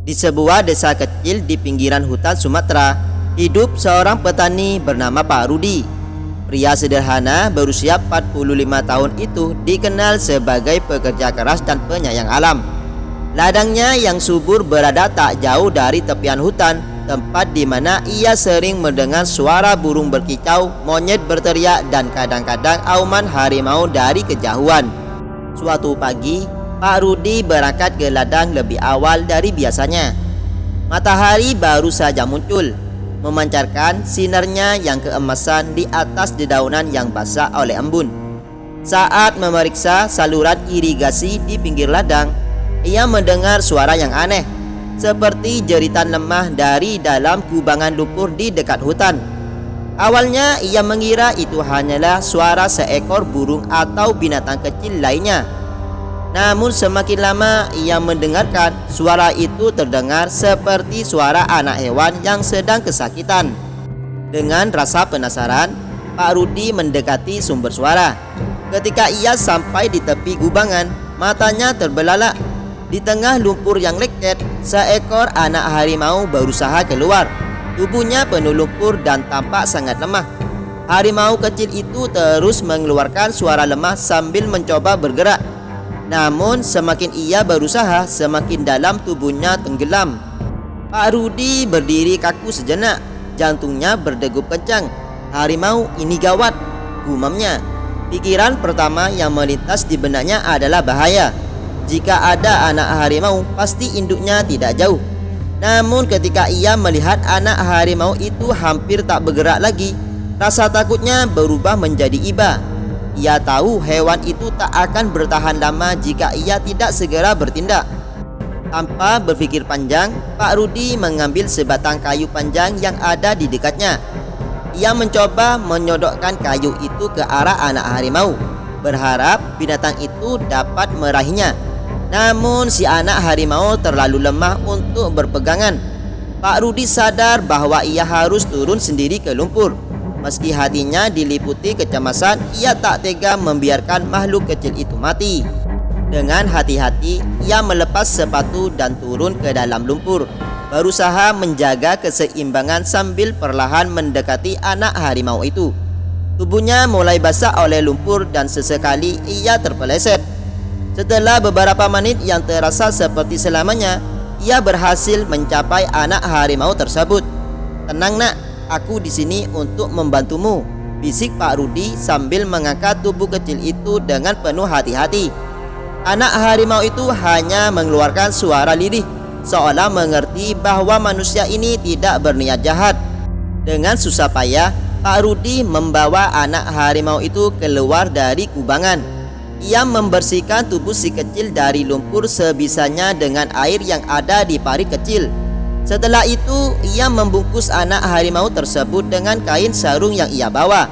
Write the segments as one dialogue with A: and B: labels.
A: Di sebuah desa kecil di pinggiran hutan Sumatera, hidup seorang petani bernama Pak Rudi. Pria sederhana berusia 45 tahun itu dikenal sebagai pekerja keras dan penyayang alam. Ladangnya yang subur berada tak jauh dari tepian hutan, tempat di mana ia sering mendengar suara burung berkicau, monyet berteriak, dan kadang-kadang auman harimau dari kejauhan. Suatu pagi, Pak Rudi berangkat ke ladang lebih awal dari biasanya. Matahari baru saja muncul, memancarkan sinarnya yang keemasan di atas dedaunan yang basah oleh embun. Saat memeriksa saluran irigasi di pinggir ladang, ia mendengar suara yang aneh, seperti jeritan lemah dari dalam kubangan lumpur di dekat hutan. Awalnya ia mengira itu hanyalah suara seekor burung atau binatang kecil lainnya. Namun semakin lama ia mendengarkan, suara itu terdengar seperti suara anak hewan yang sedang kesakitan. Dengan rasa penasaran, Pak Rudi mendekati sumber suara. Ketika ia sampai di tepi kubangan, matanya terbelalak. Di tengah lumpur yang lengket, seekor anak harimau berusaha keluar. Tubuhnya penuh lumpur dan tampak sangat lemah. Harimau kecil itu terus mengeluarkan suara lemah sambil mencoba bergerak. Namun semakin ia berusaha, semakin dalam tubuhnya tenggelam. Pak Rudi berdiri kaku sejenak, jantungnya berdegup kencang. Harimau ini gawat, gumamnya. Pikiran pertama yang melintas di benaknya adalah bahaya. Jika ada anak harimau, pasti induknya tidak jauh. Namun ketika ia melihat anak harimau itu hampir tak bergerak lagi, rasa takutnya berubah menjadi iba. Ia tahu hewan itu tak akan bertahan lama jika ia tidak segera bertindak. Tanpa berpikir panjang, Pak Rudi mengambil sebatang kayu panjang yang ada di dekatnya. Ia mencoba menyodokkan kayu itu ke arah anak harimau, berharap binatang itu dapat meraihnya. Namun si anak harimau terlalu lemah untuk berpegangan. Pak Rudi sadar bahwa ia harus turun sendiri ke lumpur. Meski hatinya diliputi kecemasan, ia tak tega membiarkan makhluk kecil itu mati. Dengan hati-hati, ia melepas sepatu dan turun ke dalam lumpur, berusaha menjaga keseimbangan sambil perlahan mendekati anak harimau itu. Tubuhnya mulai basah oleh lumpur dan sesekali ia terpeleset. Setelah beberapa menit yang terasa seperti selamanya, ia berhasil mencapai anak harimau tersebut. "Tenang nak, aku di sini untuk membantumu," bisik Pak Rudi sambil mengangkat tubuh kecil itu dengan penuh hati-hati. Anak harimau itu hanya mengeluarkan suara lirih, seolah mengerti bahwa manusia ini tidak berniat jahat. Dengan susah payah, Pak Rudi membawa anak harimau itu keluar dari kubangan. Ia membersihkan tubuh si kecil dari lumpur sebisanya dengan air yang ada di parit kecil. Setelah itu, ia membungkus anak harimau tersebut dengan kain sarung yang ia bawa.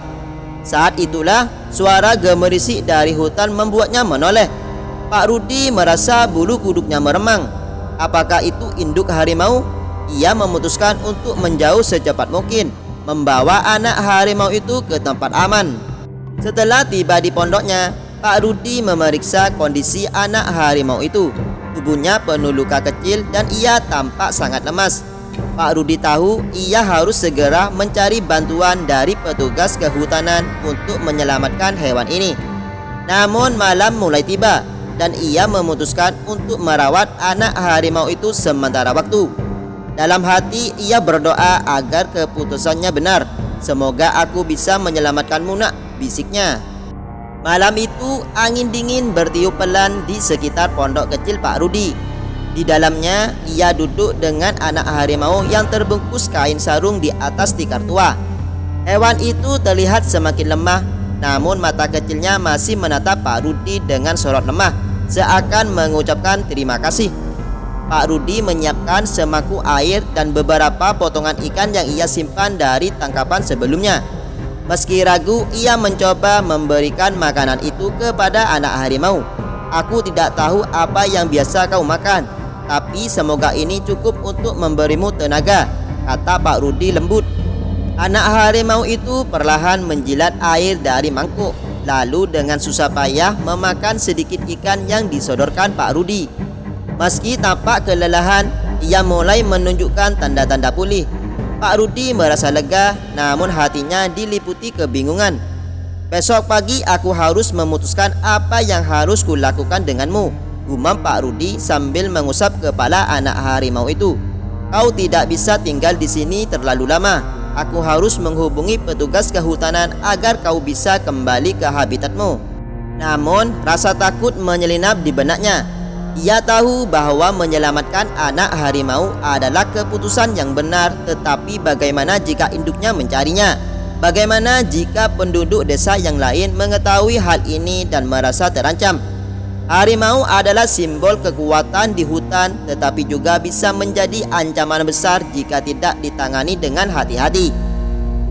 A: Saat itulah suara gemerisik dari hutan membuatnya menoleh. Pak Rudi merasa bulu kuduknya meremang. Apakah itu induk harimau? Ia memutuskan untuk menjauh secepat mungkin, membawa anak harimau itu ke tempat aman. Setelah tiba di pondoknya, Pak Rudi memeriksa kondisi anak harimau itu. Tubuhnya penuh luka kecil dan ia tampak sangat lemas. Pak Rudi tahu ia harus segera mencari bantuan dari petugas kehutanan untuk menyelamatkan hewan ini. Namun malam mulai tiba dan ia memutuskan untuk merawat anak harimau itu sementara waktu. Dalam hati ia berdoa agar keputusannya benar. "Semoga aku bisa menyelamatkanmu nak," bisiknya. Malam itu angin dingin bertiup pelan di sekitar pondok kecil Pak Rudi. Di dalamnya ia duduk dengan anak harimau yang terbungkus kain sarung di atas tikar tua. Hewan itu terlihat semakin lemah, namun mata kecilnya masih menatap Pak Rudi dengan sorot lemah, seakan mengucapkan terima kasih. Pak Rudi menyiapkan semangkuk air dan beberapa potongan ikan yang ia simpan dari tangkapan sebelumnya. Meski ragu, ia mencoba memberikan makanan itu kepada anak harimau. "Aku tidak tahu apa yang biasa kau makan, tapi semoga ini cukup untuk memberimu tenaga," kata Pak Rudi lembut. Anak harimau itu perlahan menjilat air dari mangkuk, lalu dengan susah payah memakan sedikit ikan yang disodorkan Pak Rudi. Meski tampak kelelahan, ia mulai menunjukkan tanda-tanda pulih. Pak Rudi merasa lega, namun hatinya diliputi kebingungan. "Besok pagi aku harus memutuskan apa yang harus kulakukan denganmu," gumam Pak Rudi sambil mengusap kepala anak harimau itu. "Kau tidak bisa tinggal di sini terlalu lama. Aku harus menghubungi petugas kehutanan agar kau bisa kembali ke habitatmu." Namun rasa takut menyelinap di benaknya. Ia tahu bahwa menyelamatkan anak harimau adalah keputusan yang benar, tetapi bagaimana jika induknya mencarinya? Bagaimana jika penduduk desa yang lain mengetahui hal ini dan merasa terancam? Harimau adalah simbol kekuatan di hutan, tetapi juga bisa menjadi ancaman besar jika tidak ditangani dengan hati-hati.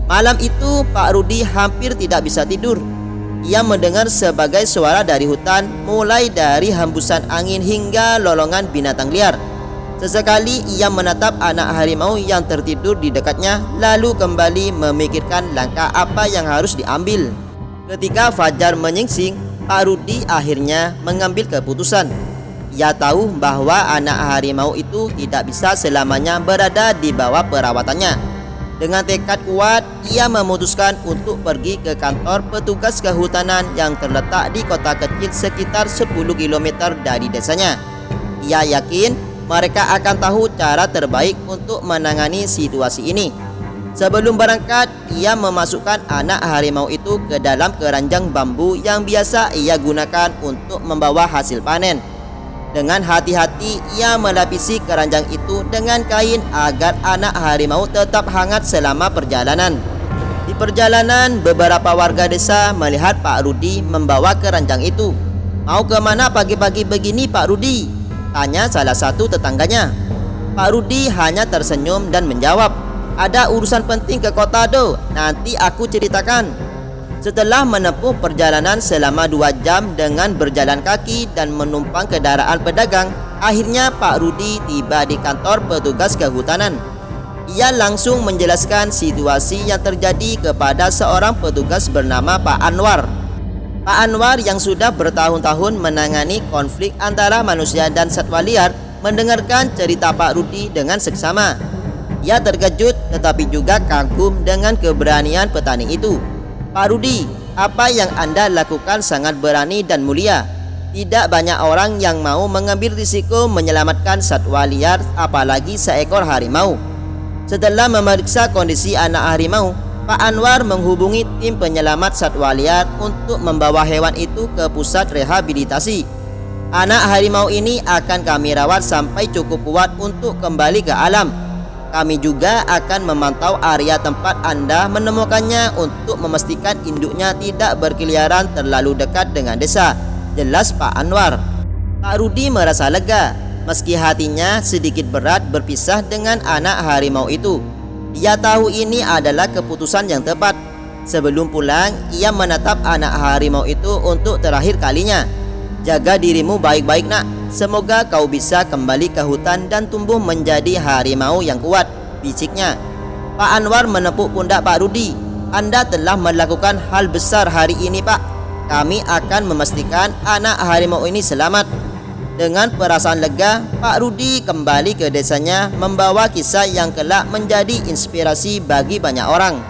A: Malam itu Pak Rudi hampir tidak bisa tidur. Ia mendengar sebagai suara dari hutan, mulai dari hembusan angin hingga lolongan binatang liar. Sesekali ia menatap anak harimau yang tertidur di dekatnya, lalu kembali memikirkan langkah apa yang harus diambil. Ketika fajar menyingsing, Pak Rudi akhirnya mengambil keputusan. Ia tahu bahwa anak harimau itu tidak bisa selamanya berada di bawah perawatannya. Dengan tekad kuat, ia memutuskan untuk pergi ke kantor petugas kehutanan yang terletak di kota kecil sekitar 10 km dari desanya. Ia yakin mereka akan tahu cara terbaik untuk menangani situasi ini. Sebelum berangkat, ia memasukkan anak harimau itu ke dalam keranjang bambu yang biasa ia gunakan untuk membawa hasil panen. Dengan hati-hati ia melapisi keranjang itu dengan kain agar anak harimau tetap hangat selama perjalanan. Di perjalanan, beberapa warga desa melihat Pak Rudi membawa keranjang itu. "Mau kemana pagi-pagi begini, Pak Rudi?" tanya salah satu tetangganya. Pak Rudi hanya tersenyum dan menjawab, "Ada urusan penting ke kota do, nanti aku ceritakan." Setelah menempuh perjalanan selama 2 jam dengan berjalan kaki dan menumpang kendaraan pedagang, akhirnya Pak Rudi tiba di kantor petugas kehutanan. Ia langsung menjelaskan situasi yang terjadi kepada seorang petugas bernama Pak Anwar. Pak Anwar yang sudah bertahun-tahun menangani konflik antara manusia dan satwa liar mendengarkan cerita Pak Rudi dengan seksama. Ia terkejut tetapi juga kagum dengan keberanian petani itu. "Pak Rudi, apa yang Anda lakukan sangat berani dan mulia. Tidak banyak orang yang mau mengambil risiko menyelamatkan satwa liar, apalagi seekor harimau." Setelah memeriksa kondisi anak harimau, Pak Anwar menghubungi tim penyelamat satwa liar untuk membawa hewan itu ke pusat rehabilitasi. "Anak harimau ini akan kami rawat sampai cukup kuat untuk kembali ke alam. Kami juga akan memantau area tempat Anda menemukannya untuk memastikan induknya tidak berkeliaran terlalu dekat dengan desa," jelas Pak Anwar. Pak Rudi merasa lega, meski hatinya sedikit berat berpisah dengan anak harimau itu. Dia tahu ini adalah keputusan yang tepat. Sebelum pulang, ia menatap anak harimau itu untuk terakhir kalinya. "Jaga dirimu baik-baik nak. Semoga kau bisa kembali ke hutan dan tumbuh menjadi harimau yang kuat," bisiknya. Pak Anwar menepuk pundak Pak Rudi. "Anda telah melakukan hal besar hari ini, Pak. Kami akan memastikan anak harimau ini selamat." Dengan perasaan lega, Pak Rudi kembali ke desanya membawa kisah yang kelak menjadi inspirasi bagi banyak orang.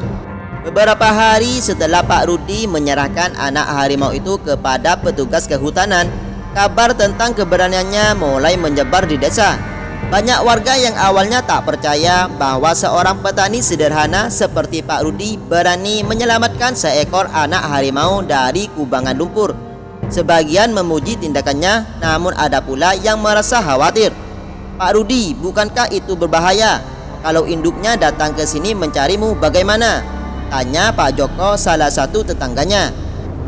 A: Beberapa hari setelah Pak Rudi menyerahkan anak harimau itu kepada petugas kehutanan, kabar tentang keberaniannya mulai menyebar di desa. Banyak warga yang awalnya tak percaya bahwa seorang petani sederhana seperti Pak Rudi berani menyelamatkan seekor anak harimau dari kubangan lumpur. Sebagian memuji tindakannya, namun ada pula yang merasa khawatir. "Pak Rudi, bukankah itu berbahaya? Kalau induknya datang ke sini mencarimu bagaimana?" tanya Pak Joko, salah satu tetangganya.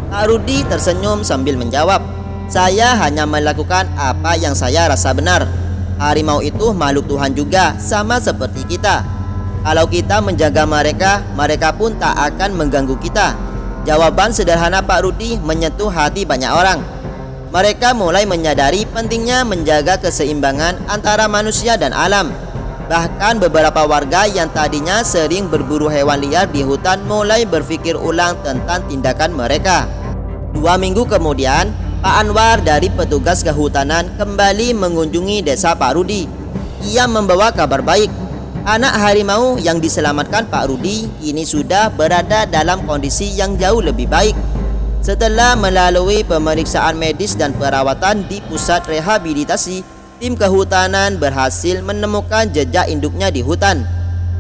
A: Pak Rudi tersenyum sambil menjawab, "Saya hanya melakukan apa yang saya rasa benar. Harimau itu makhluk Tuhan juga, sama seperti kita. Kalau kita menjaga mereka, mereka pun tak akan mengganggu kita." Jawaban sederhana Pak Rudi menyentuh hati banyak orang. Mereka mulai menyadari pentingnya menjaga keseimbangan antara manusia dan alam. Bahkan beberapa warga yang tadinya sering berburu hewan liar di hutan mulai berpikir ulang tentang tindakan mereka. 2 minggu kemudian, Pak Anwar dari petugas kehutanan kembali mengunjungi desa Pak Rudi. ia membawa kabar baik. Anak harimau yang diselamatkan Pak Rudi ini sudah berada dalam kondisi yang jauh lebih baik. Setelah melalui pemeriksaan medis dan perawatan di pusat rehabilitasi, tim kehutanan berhasil menemukan jejak induknya di hutan.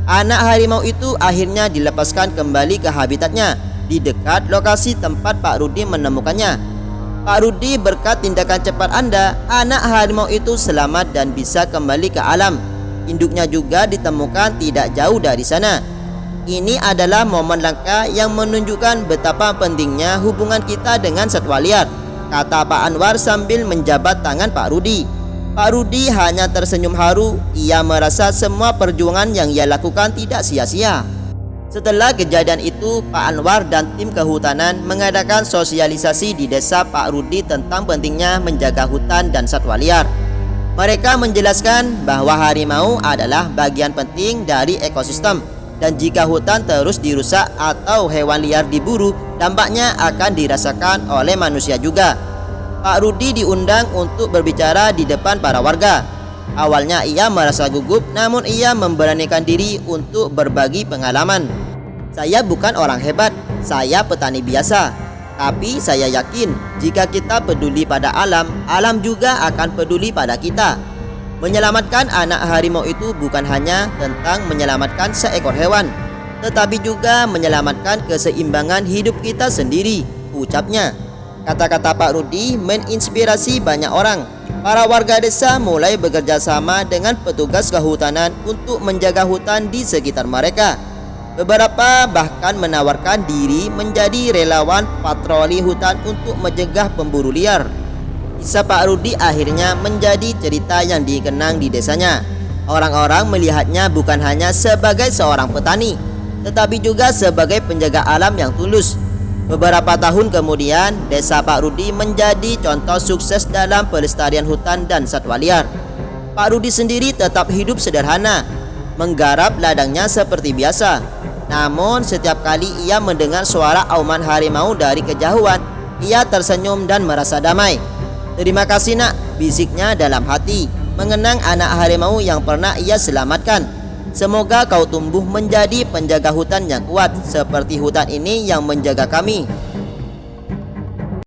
A: Anak harimau itu akhirnya dilepaskan kembali ke habitatnya di dekat lokasi tempat Pak Rudi menemukannya. Pak Rudi, berkat tindakan cepat Anda, anak harimau itu selamat dan bisa kembali ke alam. Induknya juga ditemukan tidak jauh dari sana. Ini adalah momen langka yang menunjukkan betapa pentingnya hubungan kita dengan satwa liar, kata Pak Anwar sambil menjabat tangan Pak Rudi. Pak Rudi hanya tersenyum haru. Ia merasa semua perjuangan yang ia lakukan tidak sia-sia. Setelah kejadian itu, Pak Anwar dan tim kehutanan mengadakan sosialisasi di desa Pak Rudi tentang pentingnya menjaga hutan dan satwa liar. Mereka menjelaskan bahwa harimau adalah bagian penting dari ekosistem, dan jika hutan terus dirusak atau hewan liar diburu, dampaknya akan dirasakan oleh manusia juga. Pak Rudi diundang untuk berbicara di depan para warga. Awalnya ia merasa gugup, namun ia memberanikan diri untuk berbagi pengalaman. Saya bukan orang hebat, saya petani biasa. Tapi saya yakin jika kita peduli pada alam, alam juga akan peduli pada kita. Menyelamatkan anak harimau itu bukan hanya tentang menyelamatkan seekor hewan, tetapi juga menyelamatkan keseimbangan hidup kita sendiri, ucapnya. Kata-kata Pak Rudi menginspirasi banyak orang. Para warga desa mulai bekerja sama dengan petugas kehutanan untuk menjaga hutan di sekitar mereka. Beberapa bahkan menawarkan diri menjadi relawan patroli hutan untuk mencegah pemburu liar. Kisah Pak Rudi akhirnya menjadi cerita yang dikenang di desanya. Orang-orang melihatnya bukan hanya sebagai seorang petani, tetapi juga sebagai penjaga alam yang tulus. Beberapa tahun kemudian, desa Pak Rudi menjadi contoh sukses dalam pelestarian hutan dan satwa liar. Pak Rudi sendiri tetap hidup sederhana, menggarap ladangnya seperti biasa. Namun setiap kali ia mendengar suara auman harimau dari kejauhan, ia tersenyum dan merasa damai. Terima kasih nak, bisiknya dalam hati, mengenang anak harimau yang pernah ia selamatkan. Semoga kau tumbuh menjadi penjaga hutan yang kuat seperti hutan ini yang menjaga kami.